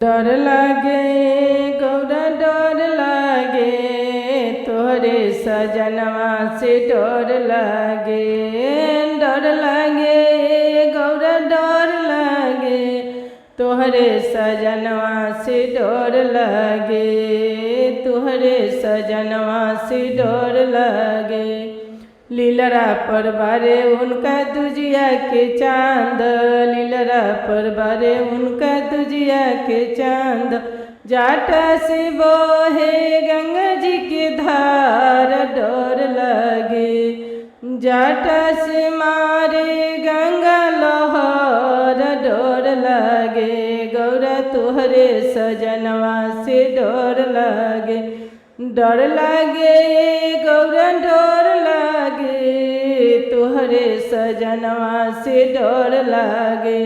डर लागे गौरा डर लागे तोहरे सजनवा से डर लागे गौरा डर लागे तोहरे सजनवा से डर लागे तोहरे सजनवा से डर लागे। लीलरा पर बारे उनका दुजिया के चांद लीलरा पर बारे उनका दुजिया के चांद जाटा से बोहे गंगा जी के धार डर लागे जाटा से मारे गंगा लहर डर लागे गौरा तोहरे सजनवा से डर लागे गौरा डर लागे तोहरे सजनवा से डर लागे।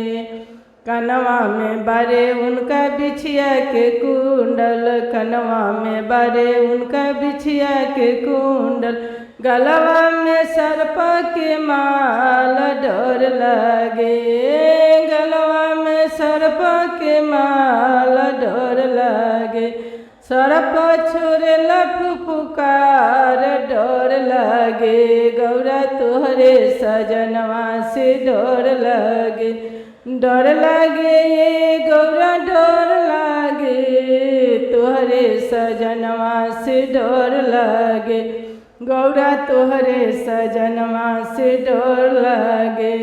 कनवा में बारे उनका बिछिया के कुंडल कनवा में बारे उनका बिछिया के कुंडल गलवा में सर्प के माल डर लागे गलवा में सर्प के माल डर लागे। सर्प छोरे लफुफुकार डर लागे गौरा तोहरे सजनवा से डर लागे गौरा डर लागे तोहरे सजनवा से डर लागे गौरा तोहरे सजनवा से डर लागे।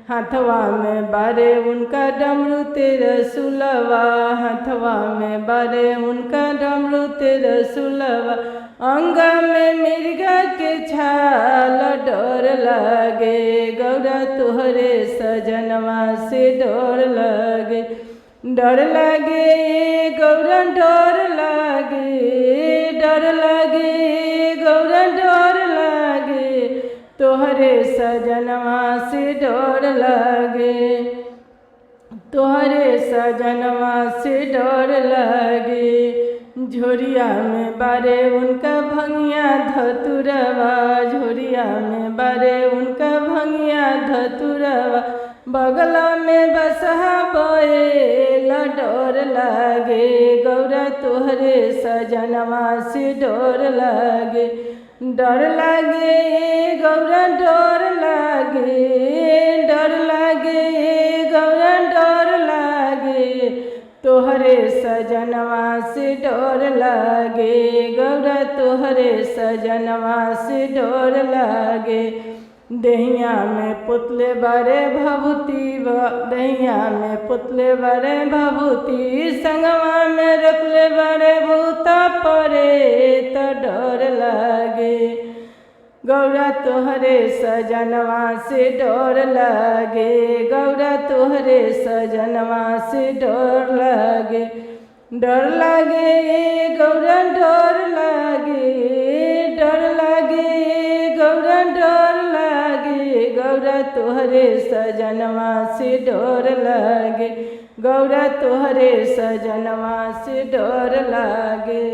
हाथवा में बारे उनका डमरू तेरा सुलवा हाथवा में बारे उनका डमरू तेरा सुलवा अंग में मिर्गा के छाल डर लागे गौरा तोहरे सजनवा से डर लागे गौरा डर लागे गौरा डर लागे तोहरे सजनवा से डर लागे तोहरे सजनवा से डर लागे। झोरिया में बारे उनका भंगिया धतुरवा झोरिया में बारे उनका भंगिया धतुरवा बगला में बसहा बैल डर लागे गौरा तोहरे सजनवा से डर लागे गौरा डर लागे गौरा डर लागे तोहरे सजनवा से डर लागे गौरा तोहरे सजनवा से डर लागे। दहिया में पुतले बारे भभूति दहिया में पुतले बारे भभूति संगवा में रखले बारे भूत परे तो डर लागे गौरा तोहरे सजनवा से डर लागे गौरा तोहरे सजनवा से डर लागे गौरा डर लागे गौरा डर लागे गौरा तोहरे सजनवा से डर लागे गौरा तोहरे सजनवा से डर लागे।